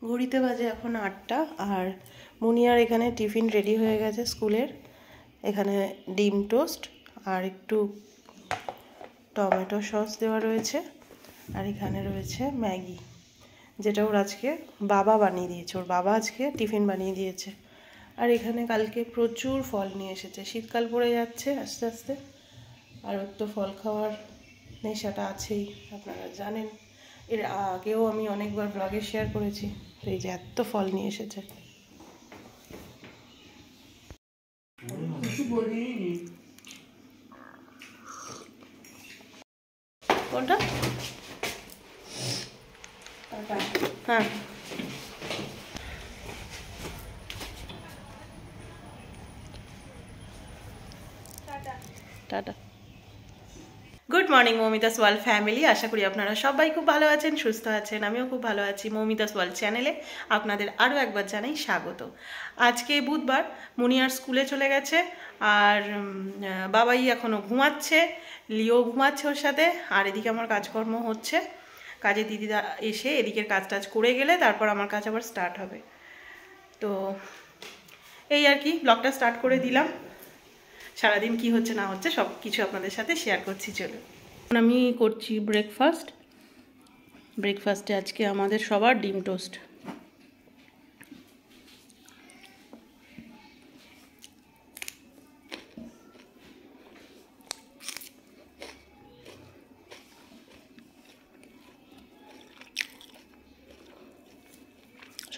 ঘড়িতে বাজে এখন 8টা। আর মুনিয়ার এখানে টিফিন রেডি হয়ে গেছে স্কুলের। এখানে ডিম টোস্ট আর একটু টমেটো সস দেওয়া রয়েছে, আর এখানে রয়েছে ম্যাগি, যেটা ওর আজকে বাবা বানিয়ে দিয়েছে। ওর বাবা আজকে টিফিন বানিয়ে দিয়েছে। আর এখানে কালকে প্রচুর ফল নিয়ে এসেছে। শীতকাল পড়ে যাচ্ছে আস্তে আস্তে, আর ওর তো ফল খাওয়ার নেশাটা আছেই, আপনারা জানেন। এর আগেও আমি অনেকবার ব্লগে শেয়ার করেছি। তো এই যে এত ফল নিয়ে এসেছে। কোনটা? হ্যাঁ, টাটা। Good morning Moumita's world family. আশা করি আপনারা সবাই খুব ভালো আছেন, সুস্থ আছেন। আমিও খুব ভালো আছি। মৌমিতাস ওয়ার্ল্ড চ্যানেলে আপনাদের আরও একবার জানাই স্বাগত। আজকে বুধবার, মুনিয়ার স্কুলে চলে গেছে, আর বাবাই এখনও ঘুমাচ্ছে, লিও ঘুমাচ্ছে ওর সাথে। আর এদিকে আমার কাজকর্ম হচ্ছে। কাজের দিদিরা এসে এদিকের কাজ টাজ করে গেলে তারপর আমার কাজ আবার স্টার্ট হবে। তো এই আর কি, ব্লগটা স্টার্ট করে দিলাম। সারাদিন কি হচ্ছে না হচ্ছে সব কিছু আপনাদের সাথে শেয়ার করছি। চলো, আমি করছি ব্রেকফাস্ট। ব্রেকফাস্টে আজকে আমাদের সবার ডিম টোস্ট।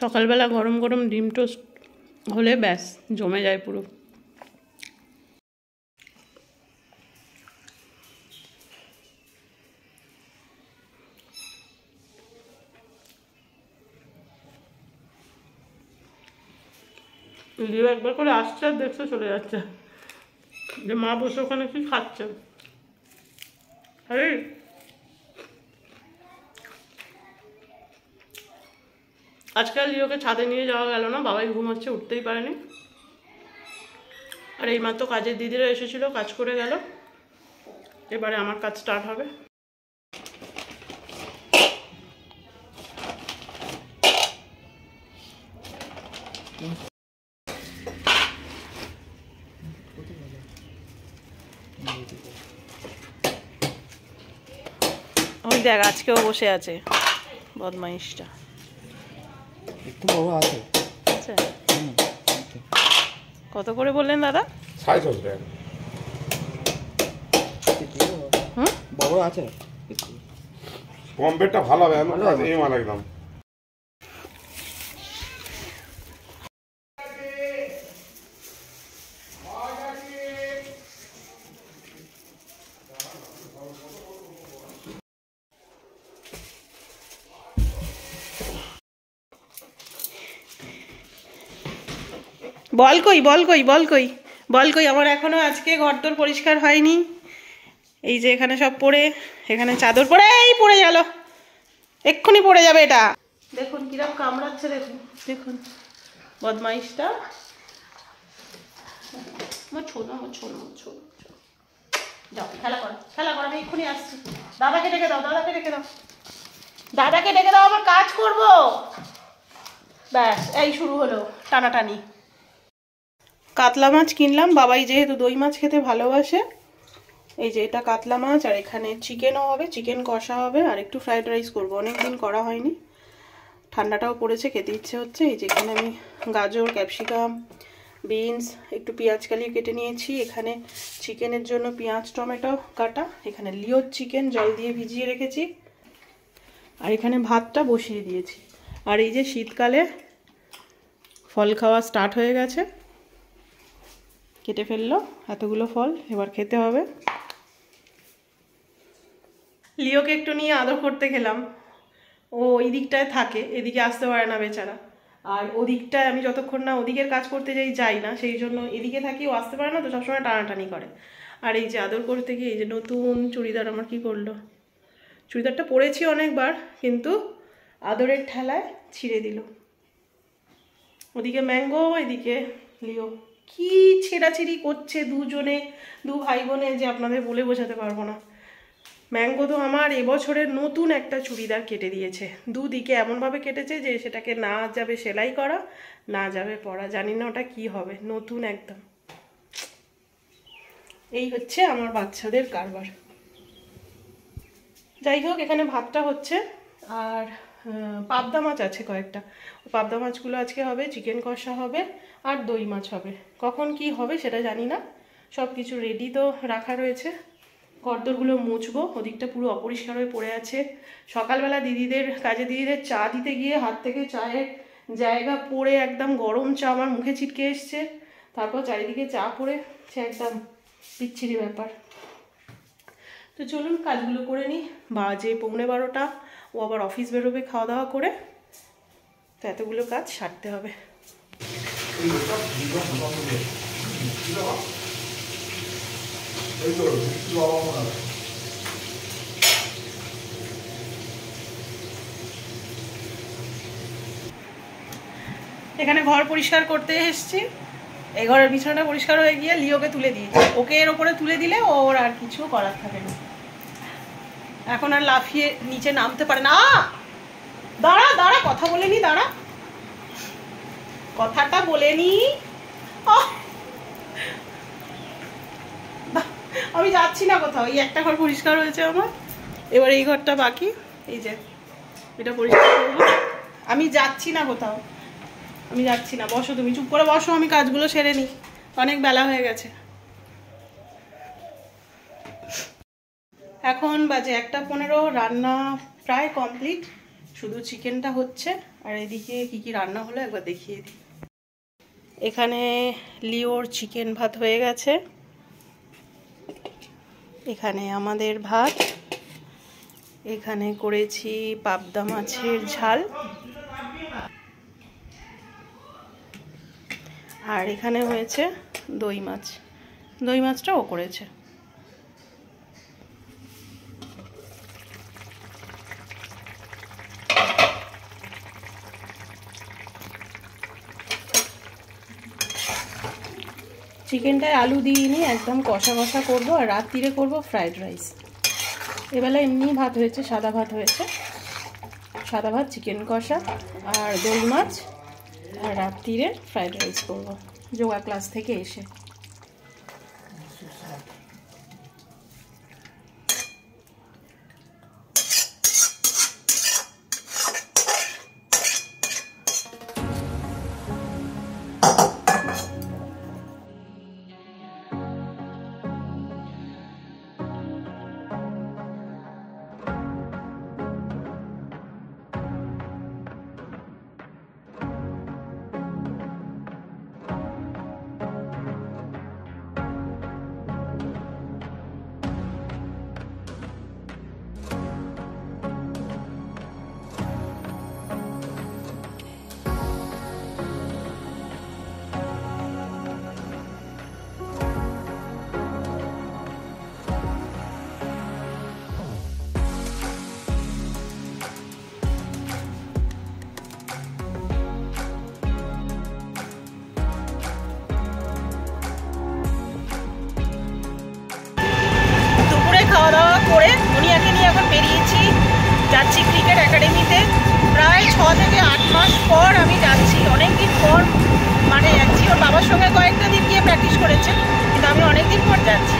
সকালবেলা গরম গরম ডিম টোস্ট হলে ব্যাস জমে যায় পুরো। লিও একবার করে আসছে আর দেখতে চলে যাচ্ছে যে মা বসে ওখানে কি খাচ্ছে। আরে আজকাল লিওকে ছাদে নিয়ে যাওয়া গেল না, বাবাই ঘুমাচ্ছে, উঠতেই পারেনি। আর এইমাত্র কাজের দিদিরা এসেছিল, কাজ করে গেল। এবারে আমার কাজ স্টার্ট হবে। ওই দেখ, আজকেও বসে আছে বদমাইশটা। একটু বড় আছে। আচ্ছা, কত করে বললেন দাদা? 650 টাকা। বড় আছে, কম্পেটটা ভালো হবে। এই মাল একদম বল কই, বল কই, বল কই, বল কই। আমার এখনো আজকে ঘরদোর পরিষ্কার হয়নি। এই যে এখানে সব পড়ে, এখানে চাদর পড়ে, এই পড়ে গেল, এক্ষুনি পড়ে যাবে এটা। দেখুন কিরকম কামড়াচ্ছে, দেখুন দেখুন বদমাইশটা। ছোনো ছোনো ছোনো, যাও খেলা করো, খেলা করো, আমি এক্ষুনি আসছি। দাদাকে ডেকে দাও, দাদাকে ডেকে দাও, দাদাকে ডেকে দাও, আমার কাজ করবো। ব্যাস, এই শুরু হলো টানাটানি। কাতলা মাছ কিনলাম, বাবাই যেহেতু দই মাছ খেতে ভালোবাসে। এই যে এটা কাতলা মাছ, আর এখানে চিকেনও হবে, চিকেন কষা হবে, আর একটু ফ্রাইড রাইস করবো। অনেকদিন করা হয়নি, ঠান্ডাটাও পড়েছে, খেতে ইচ্ছে হচ্ছে। এই যে এখানে আমি গাজর, ক্যাপসিকাম, বিনস, একটু পেঁয়াজ কালিয়ে কেটে নিয়েছি। এখানে চিকেনের জন্য পেঁয়াজ টমেটো কাটা। এখানে লিওর চিকেন জল দিয়ে ভিজিয়ে রেখেছি, আর এখানে ভাতটা বসিয়ে দিয়েছি। আর এই যে শীতকালে ফল খাওয়া স্টার্ট হয়ে গেছে, কেটে ফেললো এতগুলো ফল, এবার খেতে হবে। লিওকে একটু নিয়ে আদর করতে গেলাম। ও ওই দিকটায় থাকে, এদিকে আসতে পারে না বেচারা। আর ওদিকটায় আমি যতক্ষণ না ওদিকের কাজ করতে যাই না, সেই জন্য এদিকে থাকি, ও আসতে পারে না, তো সবসময় টানাটানি করে। আর এই যে আদর করতে গিয়ে এই যে নতুন চুড়িদার আমার কি করলো। চুড়িদারটা পরেছি অনেকবার, কিন্তু আদরের ঠেলায় ছিঁড়ে দিল। ওদিকে ম্যাঙ্গো, এদিকে লিও, কি ছেঁড়াছিড়ি করছে দুজনে, দু ভাই বোনে, যে আপনাদের বলে বোঝাতে পারবো না। ম্যাঙ্গো তো আমার এবছরের নতুন একটা চুড়িদার কেটে দিয়েছে, দুদিকে এমনভাবে কেটেছে যে সেটাকে না যাবে সেলাই করা, না যাবে পরা, জানি না ওটা কি হবে, নতুন একদম। এই হচ্ছে আমার বাচ্চাদের কারবার। যাই হোক, এখানে ভাতটা হচ্ছে, আর পাবদা মাছ আছে কয়েকটা, পাবদা মাছগুলো আজকে হবে, চিকেন কষা হবে, আর দই মাছ হবে। কখন কি হবে সেটা জানি না, সব কিছু রেডি তো রাখা রয়েছে। কর্দরগুলো মুছবো, ওদিকটা পুরো অপরিষ্কার হয়ে পড়ে আছে। সকালবেলা দিদিদের চা দিতে গিয়ে হাত থেকে চায়ের জায়গা পড়ে একদম গরম চা আমার মুখে ছিটকে এসছে, তারপর চারিদিকে চা পড়ে, সে একদম বিচ্ছিরি ব্যাপার। তো চলুন কাজগুলো করে নিই, বাজে 11:15, ও আবার অফিস বেরোবে খাওয়া দাওয়া করে, তো এতগুলো কাজ সারতে হবে। এখানে ঘর পরিষ্কার করতে এসেছি, এই ঘরের বিছানাটা পরিষ্কার হয়ে গিয়ে লিওকে তুলে দিয়েছি, ওকে এর ওপরে তুলে দিলে ওর আর কিছু করার থাকে না, এখন আর লাফিয়ে নিচে নামতে পারে না। দাঁড়া দাঁড়া, কথা বলে নি, দাঁড়া, কথাটা বলে নি। আমি যাচ্ছি না কোথাও, এই একটা ঘর পরিষ্কার হয়েছে আমার, এবার এই ঘরটা বাকি, এই যে এটা পরিষ্কার করবো। আমি যাচ্ছি না কোথাও, আমি যাচ্ছি না, বসো তুমি, চুপ করে বসো, আমি কাজগুলো সেরে নিই, অনেক বেলা হয়ে গেছে। এখন বাজে 1:15, রান্না প্রায় কমপ্লিট, শুধু চিকেনটা হচ্ছে। আর এদিকে কি কি রান্না হলো একবার দেখিয়ে দিই। এখানে লিওর চিকেন ভাত হয়ে গেছে, এখানে আমাদের ভাত, এখানে করেছি পাবদা মাছের ঝাল, আর এখানে হয়েছে দই মাছ, দই মাছটাও করেছে। চিকেনটায় আলু দিইনি, একদম কষা কষা করবো, আর রাত্রিরে করবো ফ্রাইড রাইস। এবেলা এমনি ভাত হয়েছে, সাদা ভাত হয়েছে, সাদা ভাত, চিকেন কষা আর দই মাছ, আর রাত্রিরে ফ্রাইড রাইস করবো যোগা ক্লাস থেকে এসে। খাওয়া দাওয়া করে মুনিয়াকে নিয়ে এখন বেরিয়েছি, যাচ্ছি ক্রিকেট একাডেমিতে। প্রায় 6 থেকে 8 মাস পর আমি যাচ্ছি, অনেকদিন পর মানে যাচ্ছি। ওর বাবার সঙ্গে কয়েকটা দিন গিয়ে প্র্যাকটিস করেছে, কিন্তু আমি অনেকদিন পর যাচ্ছি।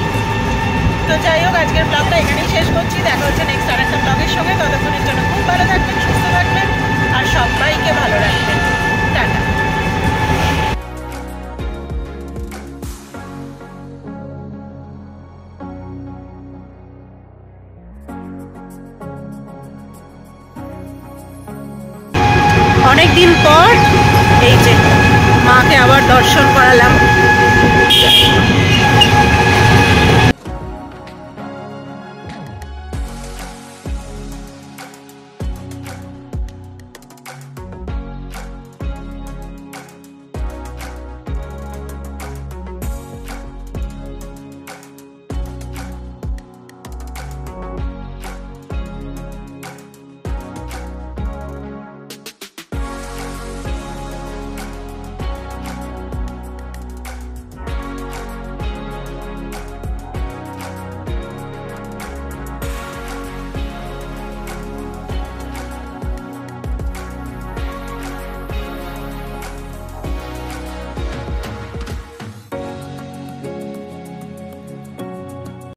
তো যাই হোক, আজকের ব্লগটা এখানেই শেষ করছি, দেখা হচ্ছে নেক্সট আর একটা ব্লগের সঙ্গে। ততক্ষণের জন্য খুব ভালো থাকবেন, সুস্থ থাকবেন, আর সবাইকে ভালো রাখবেন। টাটা। অনেকদিন পর এই যে মাকে আবার দর্শন করালাম।